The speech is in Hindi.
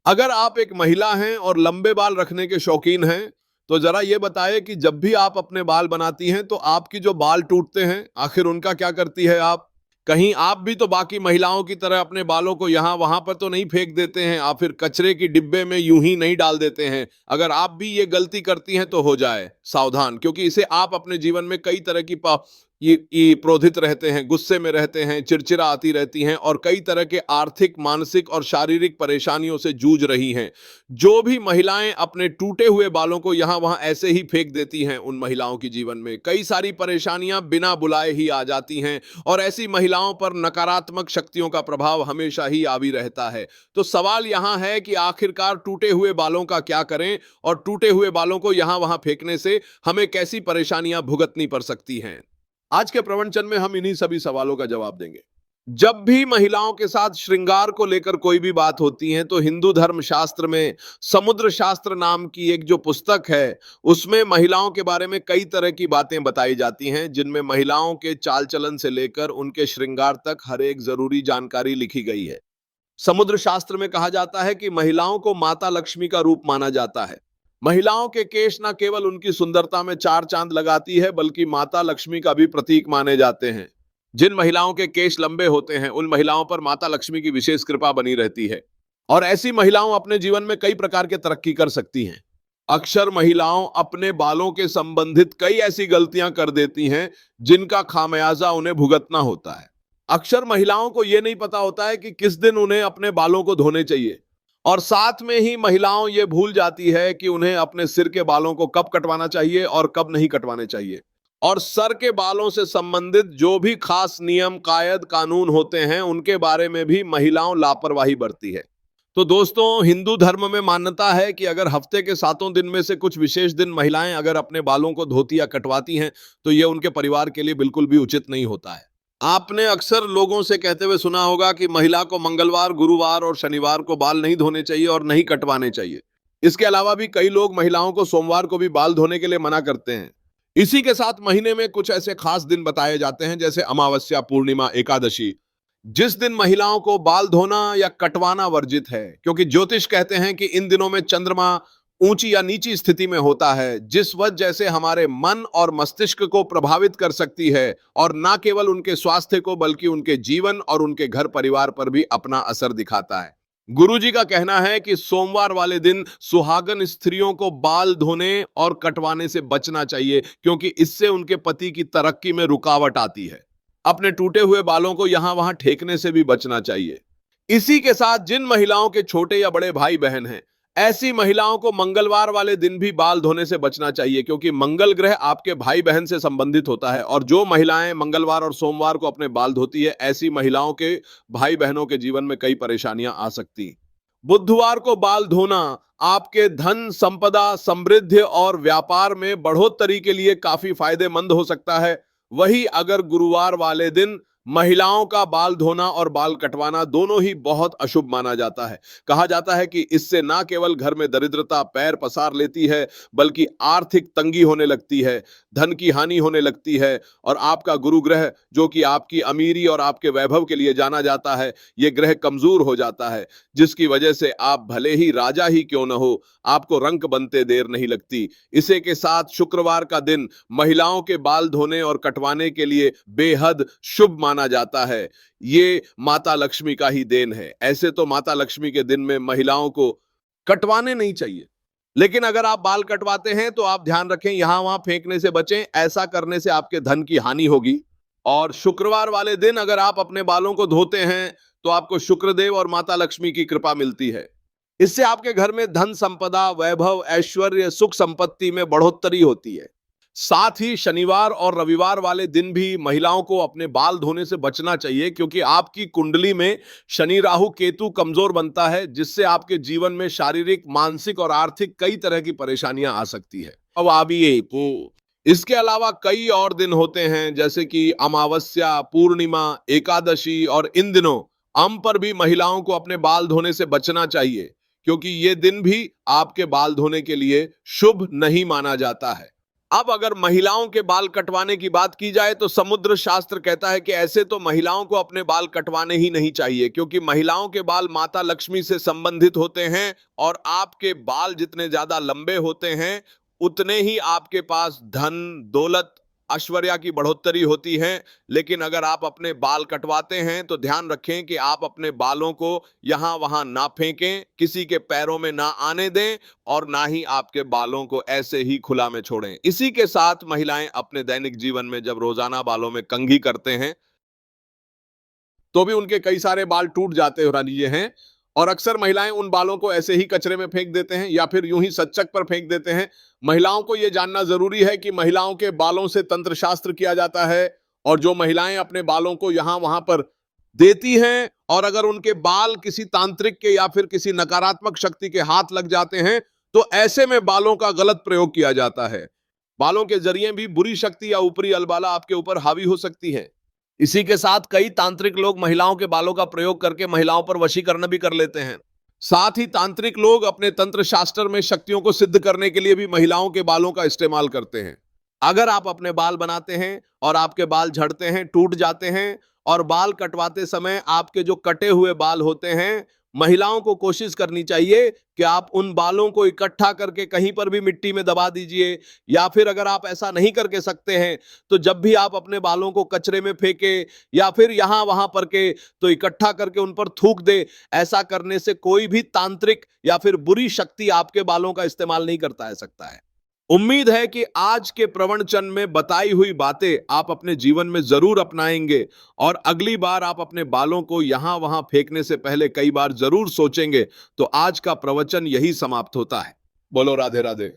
अगर आप एक महिला हैं और लंबे बाल रखने के शौकीन हैं, तो जरा ये बताएं कि जब भी आप अपने बाल बनाती हैं, तो आपकी जो बाल टूटते हैं, आखिर उनका क्या करती है आप? कहीं आप भी तो बाकी महिलाओं की तरह अपने बालों को यहाँ वहां पर तो नहीं फेंक देते हैं, या फिर कचरे की डिब्बे में यूं ही नहीं डाल देते हैं। अगर आप भी ये गलती करती हैं, तो हो जाए सावधान, क्योंकि इसे आप अपने जीवन में कई तरह की ये क्रोधित रहते हैं, गुस्से में रहते हैं, चिड़चिड़ा आती रहती हैं और कई तरह के आर्थिक, मानसिक और शारीरिक परेशानियों से जूझ रही हैं। जो भी महिलाएं अपने टूटे हुए बालों को यहाँ वहां ऐसे ही फेंक देती हैं, उन महिलाओं की जीवन में कई सारी परेशानियां बिना बुलाए ही आ जाती हैं और ऐसी महिलाओं पर नकारात्मक शक्तियों का प्रभाव हमेशा ही हावी रहता है। तो सवाल यहाँ है कि आखिरकार टूटे हुए बालों का क्या करें और टूटे हुए बालों को यहाँ वहां फेंकने से हमें कैसी परेशानियां भुगतनी पड़ सकती हैं। आज के प्रवचन में हम इन्हीं सभी सवालों का जवाब देंगे। जब भी महिलाओं के साथ श्रृंगार को लेकर कोई भी बात होती है, तो हिंदू धर्म शास्त्र में समुद्र शास्त्र नाम की एक जो पुस्तक है, उसमें महिलाओं के बारे में कई तरह की बातें बताई जाती हैं, जिनमें महिलाओं के चाल चलन से लेकर उनके श्रृंगार तक हर एक जरूरी जानकारी लिखी गई है। समुद्र शास्त्र में कहा जाता है कि महिलाओं को माता लक्ष्मी का रूप माना जाता है। महिलाओं के केश न केवल उनकी सुंदरता में चार चांद लगाती है, बल्कि माता लक्ष्मी का भी प्रतीक माने जाते हैं। जिन महिलाओं के केश लंबे होते हैं, उन महिलाओं पर माता लक्ष्मी की विशेष कृपा बनी रहती है और ऐसी महिलाओं अपने जीवन में कई प्रकार के तरक्की कर सकती हैं। अक्सर महिलाओं अपने बालों के संबंधित कई ऐसी गलतियां कर देती हैं, जिनका खामियाजा उन्हें भुगतना होता है। अक्सर महिलाओं को यह नहीं पता होता है कि किस दिन उन्हें अपने बालों को धोने चाहिए और साथ में ही महिलाओं ये भूल जाती है कि उन्हें अपने सिर के बालों को कब कटवाना चाहिए और कब नहीं कटवाने चाहिए। और सर के बालों से संबंधित जो भी खास नियम, कायद, कानून होते हैं, उनके बारे में भी महिलाओं लापरवाही बरती है। तो दोस्तों, हिंदू धर्म में मान्यता है कि अगर हफ्ते के 7 दिन में से कुछ विशेष दिन महिलाएं अगर अपने बालों को धोती या कटवाती हैं, तो यह उनके परिवार के लिए बिल्कुल भी उचित नहीं होता है। आपने अक्सर लोगों से कहते हुए सुना होगा कि महिला को मंगलवार, गुरुवार और शनिवार को बाल नहीं धोने चाहिए और नहीं कटवाने चाहिए। इसके अलावा भी कई लोग महिलाओं को सोमवार को भी बाल धोने के लिए मना करते हैं। इसी के साथ महीने में कुछ ऐसे खास दिन बताए जाते हैं, जैसे अमावस्या, पूर्णिमा, एकादशी, जिस दिन महिलाओं को बाल धोना या कटवाना वर्जित है, क्योंकि ज्योतिष कहते हैं कि इन दिनों में चंद्रमा ऊंची या नीची स्थिति में होता है, जिस वजह से हमारे मन और मस्तिष्क को प्रभावित कर सकती है और ना केवल उनके स्वास्थ्य को, बल्कि उनके जीवन और उनके घर परिवार पर भी अपना असर दिखाता है। गुरुजी का कहना है कि सोमवार वाले दिन सुहागन स्त्रियों को बाल धोने और कटवाने से बचना चाहिए, क्योंकि इससे उनके पति की तरक्की में रुकावट आती है। अपने टूटे हुए बालों को यहां वहां ठेकने से भी बचना चाहिए। इसी के साथ जिन महिलाओं के छोटे या बड़े भाई बहन हैं, ऐसी महिलाओं को मंगलवार वाले दिन भी बाल धोने से बचना चाहिए, क्योंकि मंगल ग्रह आपके भाई बहन से संबंधित होता है और जो महिलाएं मंगलवार और सोमवार को अपने बाल धोती है, ऐसी महिलाओं के भाई बहनों के जीवन में कई परेशानियां आ सकती। बुधवार को बाल धोना आपके धन, संपदा, समृद्धि और व्यापार में बढ़ोतरी के लिए काफी फायदेमंद हो सकता है। वही अगर गुरुवार वाले दिन महिलाओं का बाल धोना और बाल कटवाना दोनों ही बहुत अशुभ माना जाता है। कहा जाता है कि इससे ना केवल घर में दरिद्रता पैर पसार लेती है, बल्कि आर्थिक तंगी होने लगती है, धन की हानि होने लगती है और आपका गुरु ग्रह, जो कि आपकी अमीरी और आपके वैभव के लिए जाना जाता है, यह ग्रह कमजोर हो जाता है, जिसकी वजह से आप भले ही राजा ही क्यों न हो, आपको रंक बनते देर नहीं लगती। इसी के साथ शुक्रवार का दिन महिलाओं के बाल धोने और कटवाने के लिए बेहद शुभ माना जाता है। ये माता लक्ष्मी का ही देन है। ऐसे तो माता लक्ष्मी के दिन में महिलाओं को कटवाने नहीं चाहिए, लेकिन अगर आप बाल कटवाते हैं तो आप ध्यान रखें, यहां वहां फेंकने से बचें। ऐसा करने से आपके धन की हानि होगी। और शुक्रवार वाले दिन अगर आप अपने बालों को धोते हैं, तो आपको शुक्रदेव और माता लक्ष्मी की कृपा मिलती है। इससे आपके घर में धन, संपदा, वैभव, ऐश्वर्य, सुख संपत्ति में बढ़ोतरी होती है। साथ ही शनिवार और रविवार वाले दिन भी महिलाओं को अपने बाल धोने से बचना चाहिए, क्योंकि आपकी कुंडली में शनि, राहु, केतु कमजोर बनता है, जिससे आपके जीवन में शारीरिक, मानसिक और आर्थिक कई तरह की परेशानियां आ सकती है। अब आइए, इसके अलावा कई और दिन होते हैं, जैसे कि अमावस्या, पूर्णिमा, एकादशी, और इन दिनों अम पर भी महिलाओं को अपने बाल धोने से बचना चाहिए, क्योंकि ये दिन भी आपके बाल धोने के लिए शुभ नहीं माना जाता है। अब अगर महिलाओं के बाल कटवाने की बात की जाए तो समुद्र शास्त्र कहता है कि ऐसे तो महिलाओं को अपने बाल कटवाने ही नहीं चाहिए, क्योंकि महिलाओं के बाल माता लक्ष्मी से संबंधित होते हैं और आपके बाल जितने ज्यादा लंबे होते हैं उतने ही आपके पास धन, दौलत, ऐश्वर्या की बढ़ोतरी होती है। लेकिन अगर आप अपने बाल कटवाते हैं तो ध्यान रखें कि आप अपने बालों को यहां वहां ना फेंकें, किसी के पैरों में ना आने दें और ना ही आपके बालों को ऐसे ही खुला में छोड़ें। इसी के साथ महिलाएं अपने दैनिक जीवन में जब रोजाना बालों में कंघी करते हैं तो भी उनके कई सारे बाल टूट जाते हो रही हैं और अक्सर महिलाएं उन बालों को ऐसे ही कचरे में फेंक देते हैं या फिर यूं ही सच्चक पर फेंक देते हैं। महिलाओं को यह जानना जरूरी है कि महिलाओं के बालों से तंत्र शास्त्र किया जाता है और जो महिलाएं अपने बालों को यहां वहां पर देती हैं और अगर उनके बाल किसी तांत्रिक के या फिर किसी नकारात्मक शक्ति के हाथ लग जाते हैं तो ऐसे में बालों का गलत प्रयोग किया जाता है। बालों के जरिए भी बुरी शक्ति या ऊपरी अलबाला आपके ऊपर हावी हो सकती है। इसी के साथ कई तांत्रिक लोग महिलाओं के बालों का प्रयोग करके महिलाओं पर वशीकरण भी कर लेते हैं। साथ ही तांत्रिक लोग अपने तंत्र शास्त्र में शक्तियों को सिद्ध करने के लिए भी महिलाओं के बालों का इस्तेमाल करते हैं। अगर आप अपने बाल बनाते हैं और आपके बाल झड़ते हैं, टूट जाते हैं और बाल कटवाते समय आपके जो कटे हुए बाल होते हैं, महिलाओं को कोशिश करनी चाहिए कि आप उन बालों को इकट्ठा करके कहीं पर भी मिट्टी में दबा दीजिए या फिर अगर आप ऐसा नहीं करके सकते हैं तो जब भी आप अपने बालों को कचरे में फेंके या फिर यहां वहां पर के तो इकट्ठा करके उन पर थूक दे। ऐसा करने से कोई भी तांत्रिक या फिर बुरी शक्ति आपके बालों का इस्तेमाल नहीं करता सकता है। उम्मीद है कि आज के प्रवचन में बताई हुई बातें आप अपने जीवन में जरूर अपनाएंगे और अगली बार आप अपने बालों को यहां वहां फेंकने से पहले कई बार जरूर सोचेंगे। तो आज का प्रवचन यही समाप्त होता है। बोलो राधे राधे।